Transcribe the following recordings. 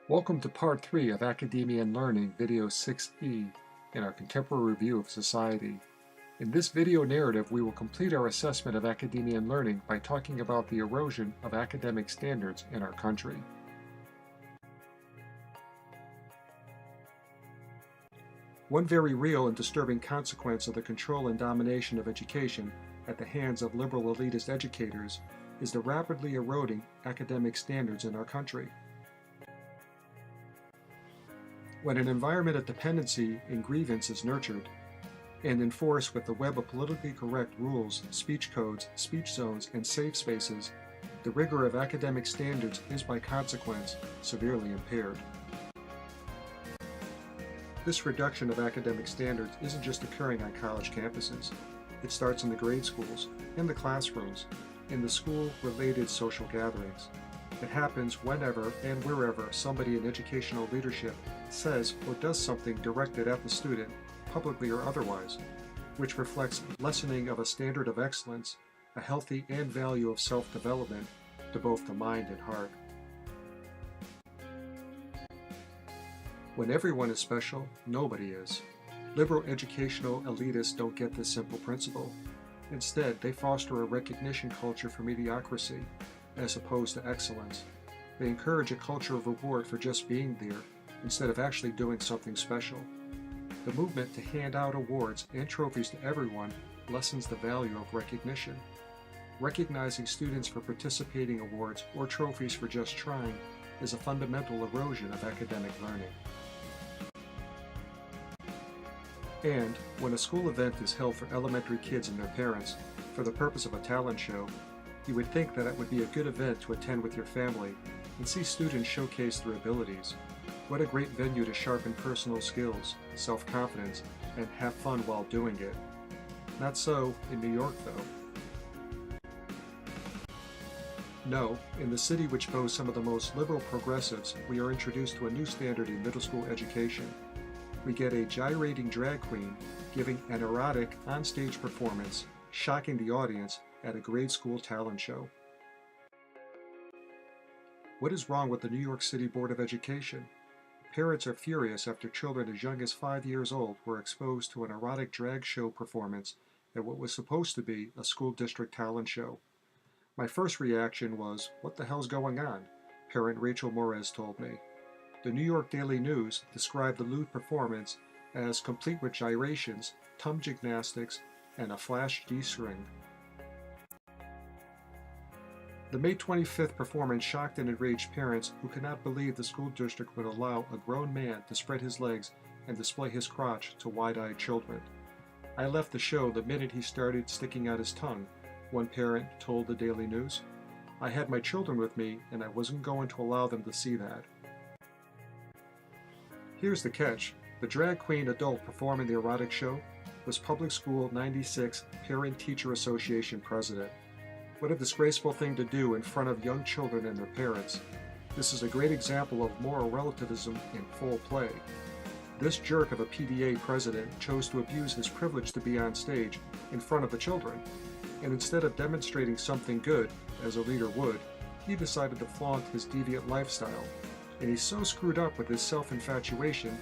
Welcome to Part 3 of Academia and Learning, Video 6E, in our Contemporary Review of Society. In this video narrative, we will complete our assessment of academia and learning by talking about the erosion of academic standards in our country. One very real and disturbing consequence of the control and domination of education at the hands of liberal elitist educators is the rapidly eroding academic standards in our country. When an environment of dependency and grievance is nurtured and enforced with the web of politically correct rules, speech codes, speech zones, and safe spaces, the rigor of academic standards is by consequence severely impaired. This reduction of academic standards isn't just occurring on college campuses. It starts in the grade schools, in the classrooms, in the school-related social gatherings. It happens whenever and wherever somebody in educational leadership says or does something directed at the student, publicly or otherwise, which reflects lessening of a standard of excellence, a healthy and value of self-development to both the mind and heart. When everyone is special, nobody is. Liberal educational elitists don't get this simple principle. Instead, they foster a recognition culture for mediocrity, as opposed to excellence. They encourage a culture of reward for just being there, instead of actually doing something special. The movement to hand out awards and trophies to everyone lessens the value of recognition. Recognizing students for participating awards or trophies for just trying is a fundamental erosion of academic learning. And when a school event is held for elementary kids and their parents for the purpose of a talent show, you would think that it would be a good event to attend with your family and see students showcase their abilities. What a great venue to sharpen personal skills, self-confidence, and have fun while doing it. Not so in New York, though. No, in the city which boasts some of the most liberal progressives, we are introduced to a new standard in middle school education. We get a gyrating drag queen giving an erotic on-stage performance, shocking the audience at a grade school talent show. What is wrong with the New York City Board of Education? Parents are furious after children as young as 5 years old were exposed to an erotic drag show performance at what was supposed to be a school district talent show. My first reaction was, "What the hell's going on?" Parent Rachel Morez told me. The New York Daily News described the lewd performance as complete with gyrations, tongue gymnastics, and a flash G-string. The May 25th performance shocked and enraged parents who could not believe the school district would allow a grown man to spread his legs and display his crotch to wide-eyed children. "I left the show the minute he started sticking out his tongue," one parent told the Daily News. "I had my children with me and I wasn't going to allow them to see that." Here's the catch. The drag queen adult performing the erotic show was Public School 96 Parent-Teacher Association president. What a disgraceful thing to do in front of young children and their parents. This is a great example of moral relativism in full play. This jerk of a PTA president chose to abuse his privilege to be on stage in front of the children, and instead of demonstrating something good, as a leader would, he decided to flaunt his deviant lifestyle, and he's so screwed up with his self-infatuation,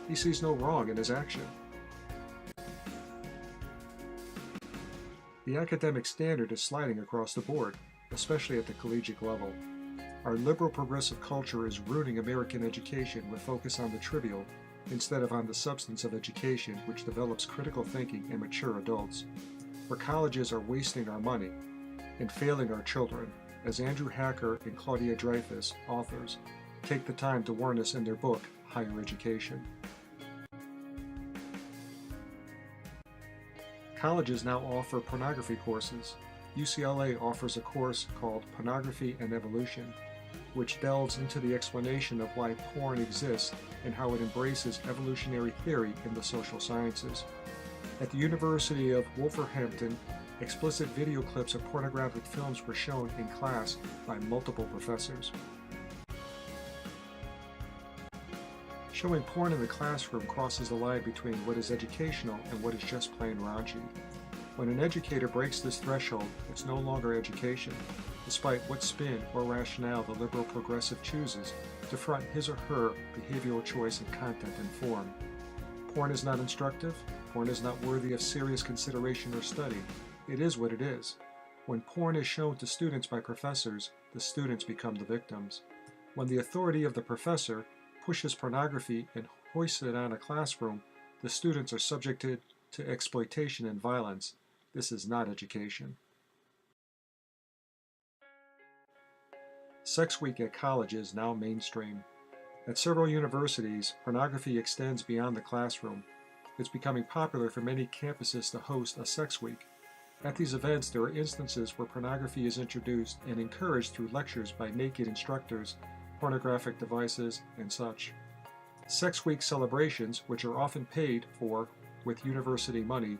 he sees no wrong in his action. The academic standard is sliding across the board, especially at the collegiate level. Our liberal progressive culture is ruining American education with focus on the trivial instead of on the substance of education which develops critical thinking in mature adults. Where colleges are wasting our money and failing our children, as Andrew Hacker and Claudia Dreyfus, authors, take the time to warn us in their book, Higher Education. Colleges now offer pornography courses. UCLA offers a course called Pornography and Evolution, which delves into the explanation of why porn exists and how it embraces evolutionary theory in the social sciences. At the University of Wolverhampton, explicit video clips of pornographic films were shown in class by multiple professors. Showing porn in the classroom crosses the line between what is educational and what is just plain raunchy. When an educator breaks this threshold, it's no longer education, despite what spin or rationale the liberal progressive chooses to front his or her behavioral choice in content and form. Porn is not instructive. Porn is not worthy of serious consideration or study. It is what it is. When porn is shown to students by professors, the students become the victims. When the authority of the professor pushes pornography and hoists it on a classroom, the students are subjected to exploitation and violence. This is not education. Sex Week at college is now mainstream. At several universities, pornography extends beyond the classroom. It's becoming popular for many campuses to host a Sex Week. At these events, there are instances where pornography is introduced and encouraged through lectures by naked instructors, pornographic devices, and such. Sex Week celebrations, which are often paid for with university money,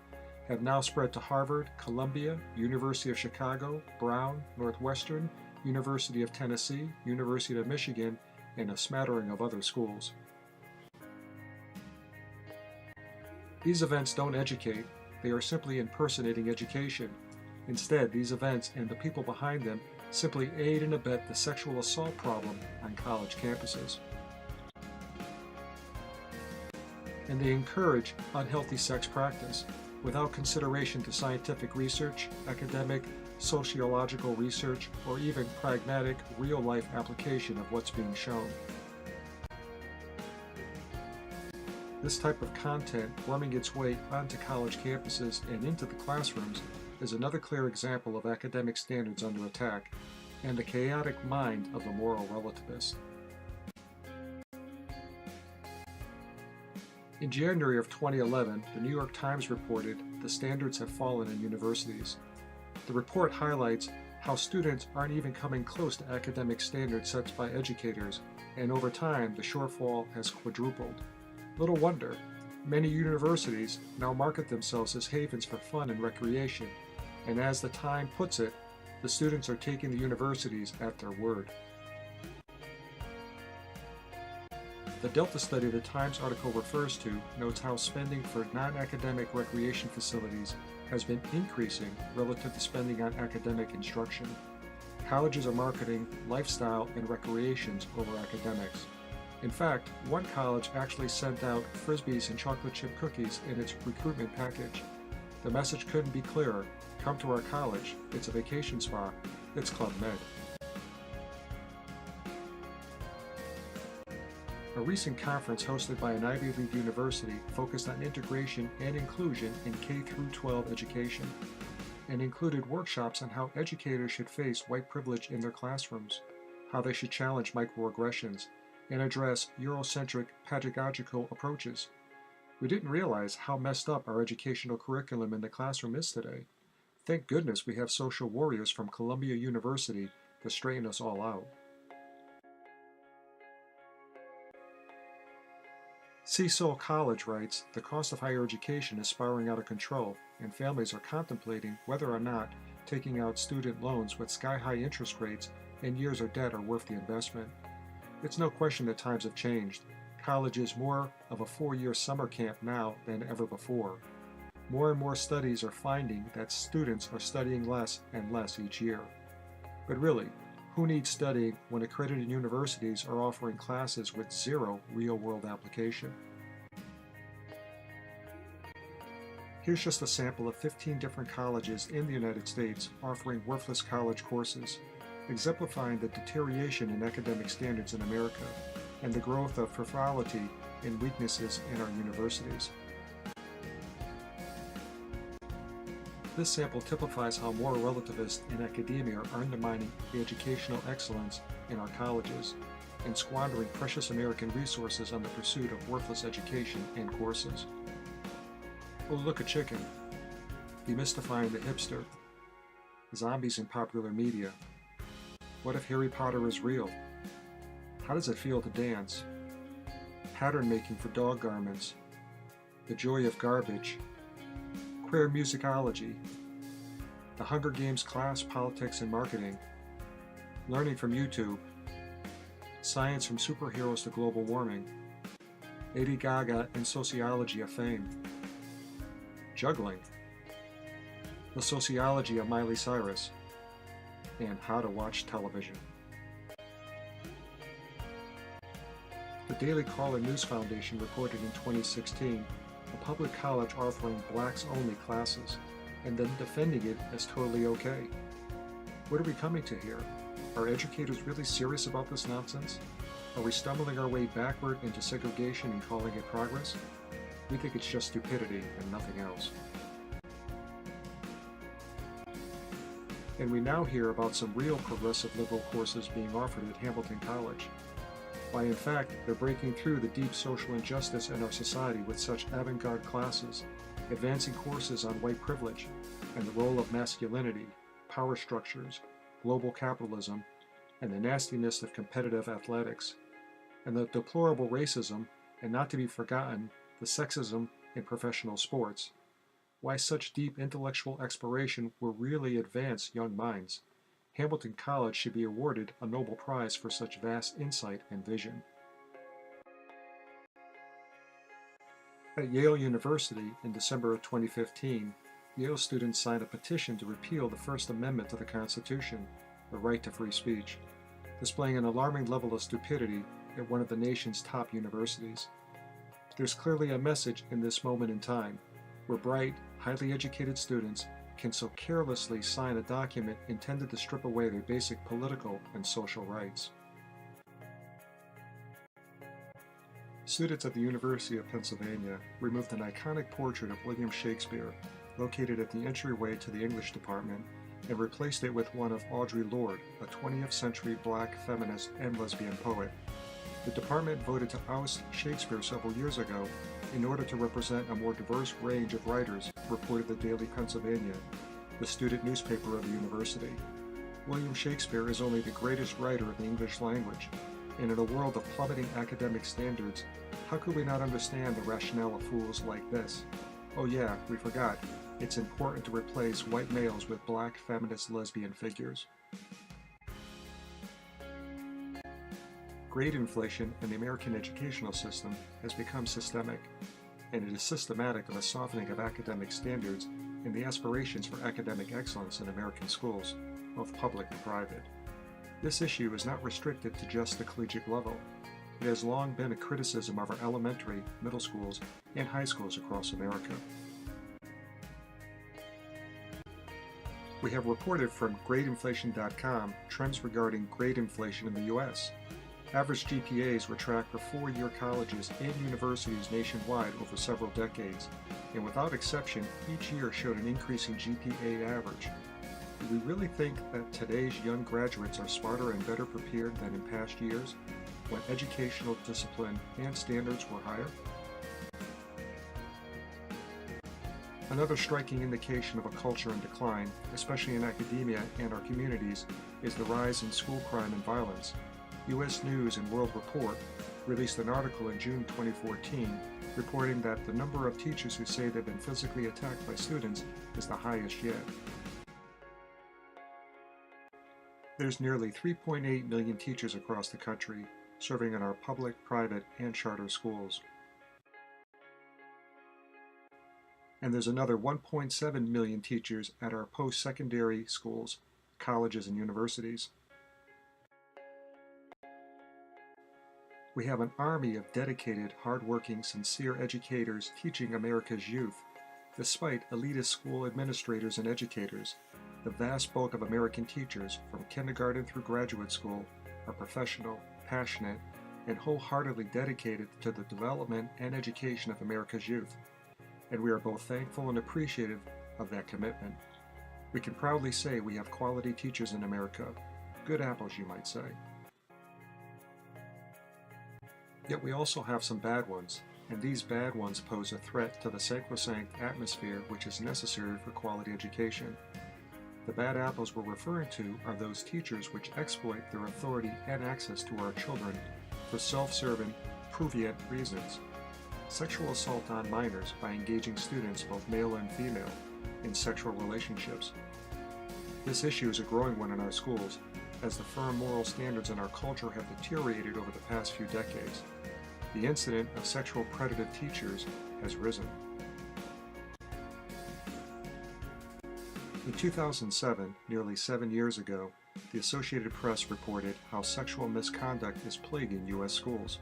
have now spread to Harvard, Columbia, University of Chicago, Brown, Northwestern, University of Tennessee, University of Michigan, and a smattering of other schools. These events don't educate, they are simply impersonating education. Instead, these events and the people behind them simply aid and abet the sexual assault problem on college campuses. And they encourage unhealthy sex practice without consideration to scientific research, academic, sociological research, or even pragmatic, real-life application of what's being shown. This type of content worming its way onto college campuses and into the classrooms is another clear example of academic standards under attack and the chaotic mind of the moral relativist. In January of 2011, the New York Times reported the standards have fallen in universities. The report highlights how students aren't even coming close to academic standards set by educators, and over time the shortfall has quadrupled. Little wonder, many universities now market themselves as havens for fun and recreation, and as the Time puts it, the students are taking the universities at their word. The Delta study the Times article refers to notes how spending for non-academic recreation facilities has been increasing relative to spending on academic instruction. Colleges are marketing lifestyle and recreations over academics. In fact, one college actually sent out Frisbees and chocolate chip cookies in its recruitment package. The message couldn't be clearer. Come to our college. It's a vacation spa. It's Club Med. A recent conference hosted by an Ivy League university focused on integration and inclusion in K-12 education and included workshops on how educators should face white privilege in their classrooms, how they should challenge microaggressions, and address Eurocentric pedagogical approaches. We didn't realize how messed up our educational curriculum in the classroom is today. Thank goodness we have social warriors from Columbia University to straighten us all out. Cecil College writes, the cost of higher education is spiraling out of control, and families are contemplating whether or not taking out student loans with sky-high interest rates and years of debt are worth the investment. It's no question that times have changed. College is more of a 4-year summer camp now than ever before. More and more studies are finding that students are studying less and less each year. But really, who needs studying when accredited universities are offering classes with zero real-world application? Here's just a sample of 15 different colleges in the United States offering worthless college courses, exemplifying the deterioration in academic standards in America and the growth of frivolity and weaknesses in our universities. This sample typifies how moral relativists in academia are undermining the educational excellence in our colleges and squandering precious American resources on the pursuit of worthless education and courses. Oh, look, a chicken. Demystifying the hipster. Zombies in popular media. What if Harry Potter is real? How does it feel to dance? Pattern making for dog garments. The joy of garbage. Queer musicology. The Hunger Games class, politics, and marketing. Learning from YouTube. Science from superheroes to global warming. Lady Gaga and sociology of fame. Juggling. The sociology of Miley Cyrus. and how to watch television. The Daily Caller News Foundation reported in 2016 a public college offering blacks-only classes, and then defending it as totally okay. What are we coming to here? Are educators really serious about this nonsense? Are we stumbling our way backward into segregation and calling it progress? We think it's just stupidity and nothing else. And we now hear about some real progressive liberal courses being offered at Hamilton College. Why, in fact, they're breaking through the deep social injustice in our society with such avant-garde classes, advancing courses on white privilege and the role of masculinity, power structures, global capitalism, and the nastiness of competitive athletics, and the deplorable racism, and not to be forgotten, the sexism in professional sports. Why such deep intellectual exploration will really advance young minds. Hamilton College should be awarded a Nobel Prize for such vast insight and vision. At Yale University in December of 2015, Yale students signed a petition to repeal the First Amendment to the Constitution, the right to free speech, displaying an alarming level of stupidity at one of the nation's top universities. There's clearly a message in this moment in time, where bright, highly educated students can so carelessly sign a document intended to strip away their basic political and social rights. Students at the University of Pennsylvania removed an iconic portrait of William Shakespeare, located at the entryway to the English department, and replaced it with one of Audre Lorde, a 20th century black feminist and lesbian poet. The department voted to oust Shakespeare several years ago in order to represent a more diverse range of writers, reported the Daily Pennsylvania, the student newspaper of the university. William Shakespeare is only the greatest writer of the English language, and in a world of plummeting academic standards, how could we not understand the rationale of fools like this? Oh yeah, we forgot. It's important to replace white males with black feminist lesbian figures. Grade inflation in the American educational system has become systemic, and it is systematic of a softening of academic standards and the aspirations for academic excellence in American schools, both public and private. This issue is not restricted to just the collegiate level. It has long been a criticism of our elementary, middle schools, and high schools across America. We have reported from gradeinflation.com trends regarding grade inflation in the U.S. Average GPAs were tracked for four-year colleges and universities nationwide over several decades, and without exception, each year showed an increasing GPA average. Do we really think that today's young graduates are smarter and better prepared than in past years, when educational discipline and standards were higher? Another striking indication of a culture in decline, especially in academia and our communities, is the rise in school crime and violence. U.S. News and World Report released an article in June 2014 reporting that the number of teachers who say they've been physically attacked by students is the highest yet. There's nearly 3.8 million teachers across the country, serving in our public, private, and charter schools. And there's another 1.7 million teachers at our post-secondary schools, colleges, and universities. We have an army of dedicated, hard-working, sincere educators teaching America's youth. Despite elitist school administrators and educators, the vast bulk of American teachers, from kindergarten through graduate school, are professional, passionate, and wholeheartedly dedicated to the development and education of America's youth. And we are both thankful and appreciative of that commitment. We can proudly say we have quality teachers in America. Good apples, you might say. Yet we also have some bad ones, and these bad ones pose a threat to the sacrosanct atmosphere which is necessary for quality education. The bad apples we're referring to are those teachers which exploit their authority and access to our children for self-serving, prurient reasons. Sexual assault on minors by engaging students, both male and female, in sexual relationships. This issue is a growing one in our schools, as the firm moral standards in our culture have deteriorated over the past few decades. The incident of sexual predative teachers has risen. In 2007, nearly 7 years ago, the Associated Press reported how sexual misconduct is plaguing U.S. schools.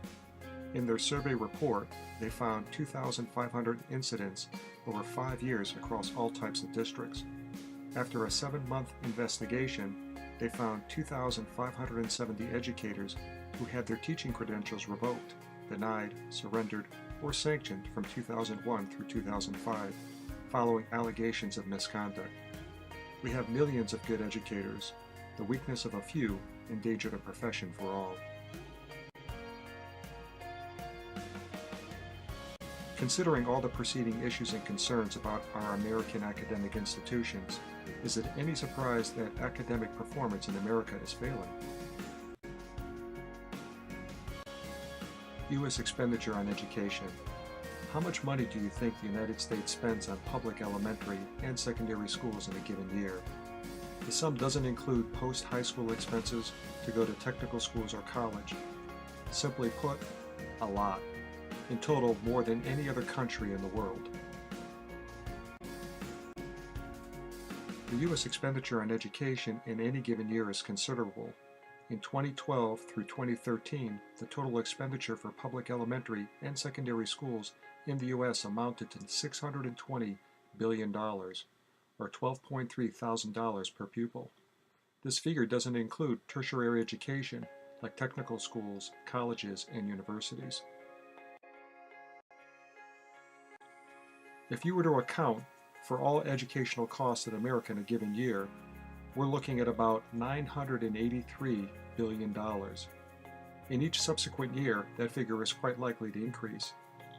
In their survey report, they found 2,500 incidents over 5 years across all types of districts. After a 7-month investigation, they found 2,570 educators who had their teaching credentials revoked, denied, surrendered, or sanctioned from 2001 through 2005, following allegations of misconduct. We have millions of good educators. The weakness of a few endangered a profession for all. Considering all the preceding issues and concerns about our American academic institutions, is it any surprise that academic performance in America is failing? U.S. expenditure on education. How much money do you think the United States spends on public elementary and secondary schools in a given year? The sum doesn't include post-high school expenses to go to technical schools or college. Simply put, a lot. In total, more than any other country in the world. The U.S. expenditure on education in any given year is considerable. In 2012 through 2013, the total expenditure for public elementary and secondary schools in the U.S. amounted to $620 billion, or $12.3 thousand per pupil. This figure doesn't include tertiary education, like technical schools, colleges, and universities. If you were to account for all educational costs in America in a given year, we're looking at about $983 billion. In each subsequent year, that figure is quite likely to increase.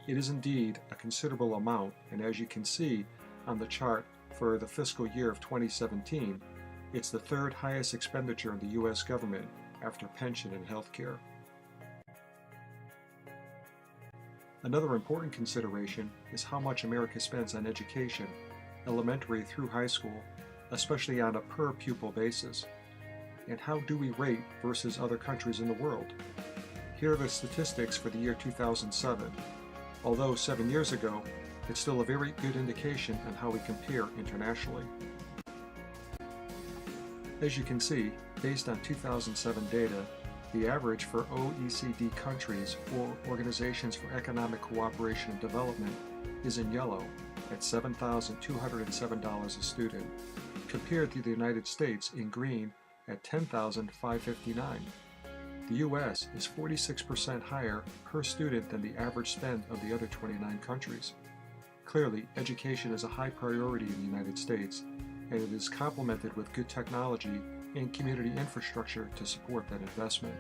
It is indeed a considerable amount, and as you can see on the chart for the fiscal year of 2017, it's the third highest expenditure in the U.S. government after pension and health care. Another important consideration is how much America spends on education, elementary through high school, especially on a per-pupil basis. And how do we rate versus other countries in the world? Here are the statistics for the year 2007. Although 7 years ago, it's still a very good indication on how we compare internationally. As you can see, based on 2007 data, the average for OECD countries or Organizations for Economic Cooperation and Development is in yellow at $7,207 a student, compared to the United States in green at $10,559. The U.S. is 46% higher per student than the average spend of the other 29 countries. Clearly, education is a high priority in the United States, and it is complemented with good technology and community infrastructure to support that investment.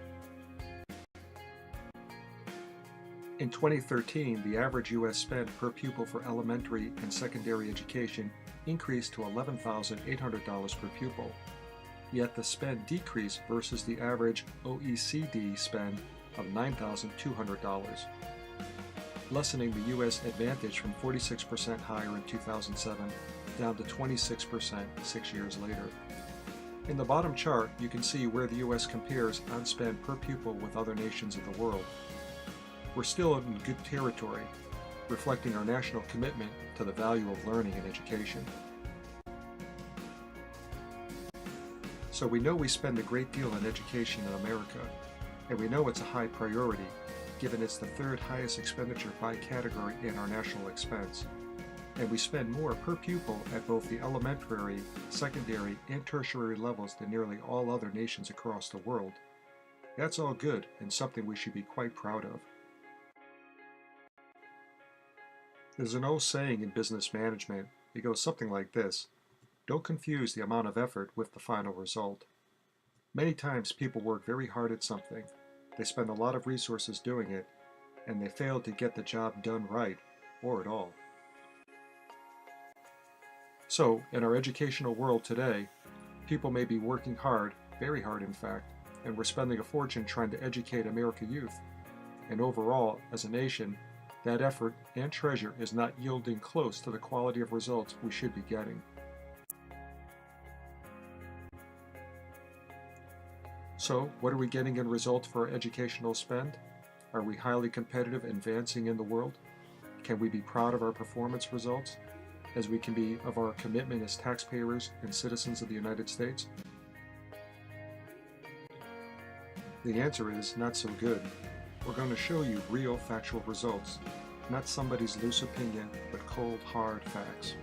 In 2013, the average U.S. spend per pupil for elementary and secondary education increased to $11,800 per pupil, yet the spend decreased versus the average OECD spend of $9,200, lessening the U.S. advantage from 46% higher in 2007 down to 26% 6 years later. In the bottom chart, you can see where the U.S. compares on spend per pupil with other nations of the world. We're still in good territory, reflecting our national commitment to the value of learning and education. So we know we spend a great deal on education in America, and we know it's a high priority, given it's the third highest expenditure by category in our national expense. And we spend more per pupil at both the elementary, secondary, and tertiary levels than nearly all other nations across the world. That's all good and something we should be quite proud of. There's an old saying in business management. It goes something like this: don't confuse the amount of effort with the final result. Many times people work very hard at something. They spend a lot of resources doing it, and they fail to get the job done right, or at all. So, in our educational world today, people may be working hard, very hard in fact, and we're spending a fortune trying to educate American youth. And overall, as a nation, that effort and treasure is not yielding close to the quality of results we should be getting. So, what are we getting in results for our educational spend? Are we highly competitive and advancing in the world? Can we be proud of our performance results, as we can be of our commitment as taxpayers and citizens of the United States? The answer is not so good. We're going to show you real factual results, not somebody's loose opinion, but cold, hard facts.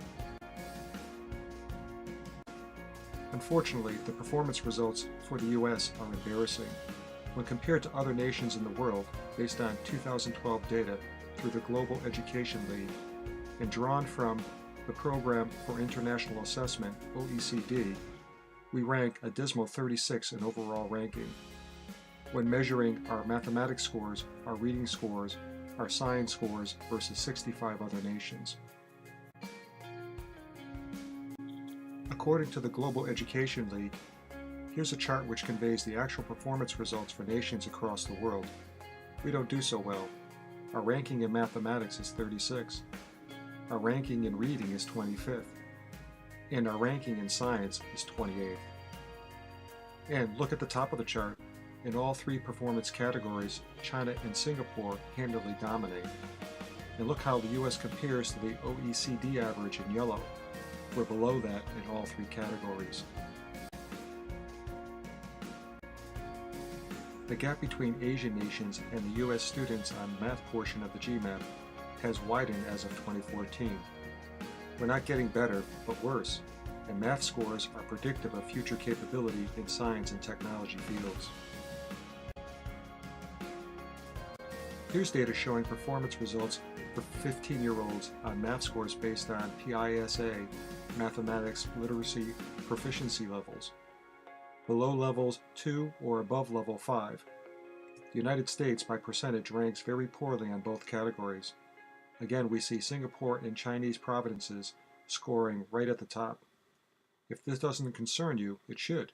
Unfortunately, the performance results for the US are embarrassing. When compared to other nations in the world, based on 2012 data through the Global Education League, and drawn from the Program for International Assessment, OECD, we rank a dismal 36 in overall ranking. When measuring our mathematics scores, our reading scores, our science scores versus 65 other nations. According to the Global Education League, here's a chart which conveys the actual performance results for nations across the world. We don't do so well. Our ranking in mathematics is 36. Our ranking in reading is 25th. And our ranking in science is 28th. And look at the top of the chart. In all three performance categories, China and Singapore handily dominate. And look how the US compares to the OECD average in yellow. We're below that in all three categories. The gap between Asian nations and the US students on the math portion of the GMAT has widened as of 2014. We're not getting better, but worse, and math scores are predictive of future capability in science and technology fields. Here's data showing performance results for 15-year-olds on math scores based on PISA mathematics literacy proficiency levels. Below levels 2 or above level 5. The United States, by percentage, ranks very poorly on both categories. Again, we see Singapore and Chinese provinces scoring right at the top. If this doesn't concern you, it should.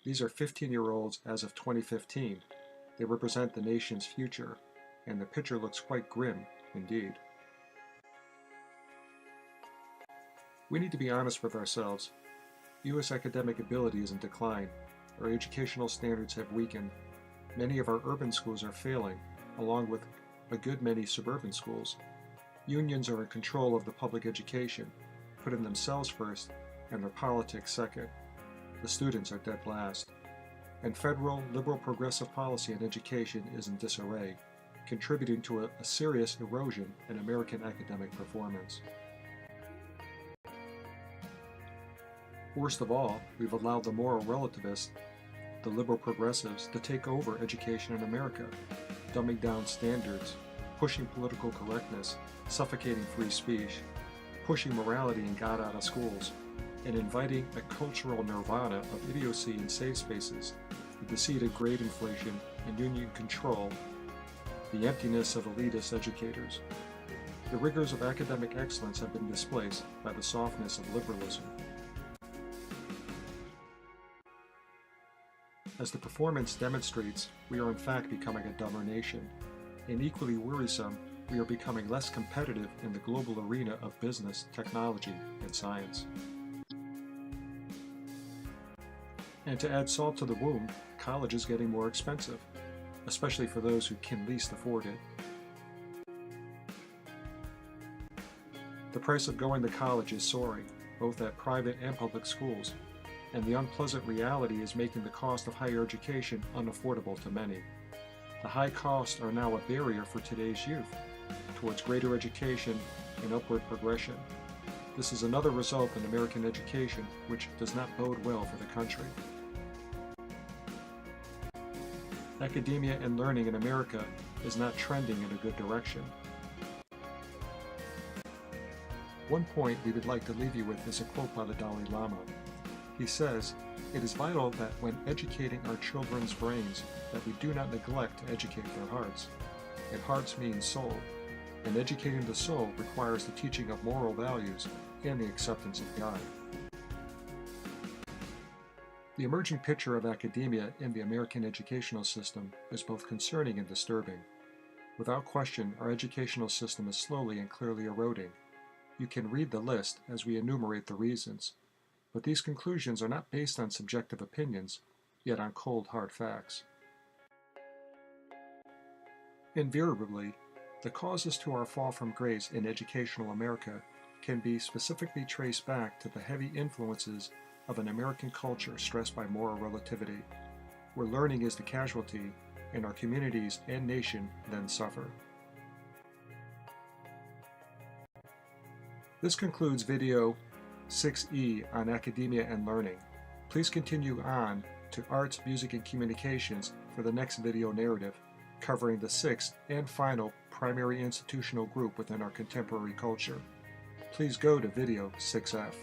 These are 15-year-olds as of 2015. They represent the nation's future, and the picture looks quite grim indeed. We need to be honest with ourselves. U.S. academic ability is in decline. Our educational standards have weakened. Many of our urban schools are failing, along with a good many suburban schools. Unions are in control of the public education, putting themselves first and their politics second. The students are dead last. And federal liberal progressive policy in education is in disarray, contributing to a serious erosion in American academic performance. Worst of all, we've allowed the moral relativists, the liberal progressives, to take over education in America, dumbing down standards, pushing political correctness, suffocating free speech, pushing morality and God out of schools, and inviting a cultural nirvana of idiocy in safe spaces, the deceit grade inflation and union control, the emptiness of elitist educators. The rigors of academic excellence have been displaced by the softness of liberalism. As the performance demonstrates, we are in fact becoming a dumber nation, and equally worrisome, we are becoming less competitive in the global arena of business, technology, and science. And to add salt to the wound, college is getting more expensive, especially for those who can least afford it. The price of going to college is soaring, both at private and public schools, and the unpleasant reality is making the cost of higher education unaffordable to many. The high costs are now a barrier for today's youth towards greater education and upward progression. This is another result in American education which does not bode well for the country. Academia and learning in America is not trending in a good direction. One point we would like to leave you with is a quote by the Dalai Lama. He says, "It is vital that when educating our children's brains, that we do not neglect to educate their hearts. And hearts means soul, and educating the soul requires the teaching of moral values and the acceptance of God." The emerging picture of academia in the American educational system is both concerning and disturbing. Without question, our educational system is slowly and clearly eroding. You can read the list as we enumerate the reasons. But these conclusions are not based on subjective opinions, yet on cold, hard facts. Invariably, the causes to our fall from grace in educational America can be specifically traced back to the heavy influences of an American culture stressed by moral relativity. where learning is the casualty and our communities and nation then suffer. This concludes video 6E on academia and learning. Please continue on to Arts, Music, and Communications for the next video narrative, covering the sixth and final primary institutional group within our contemporary culture. Please go to video 6F.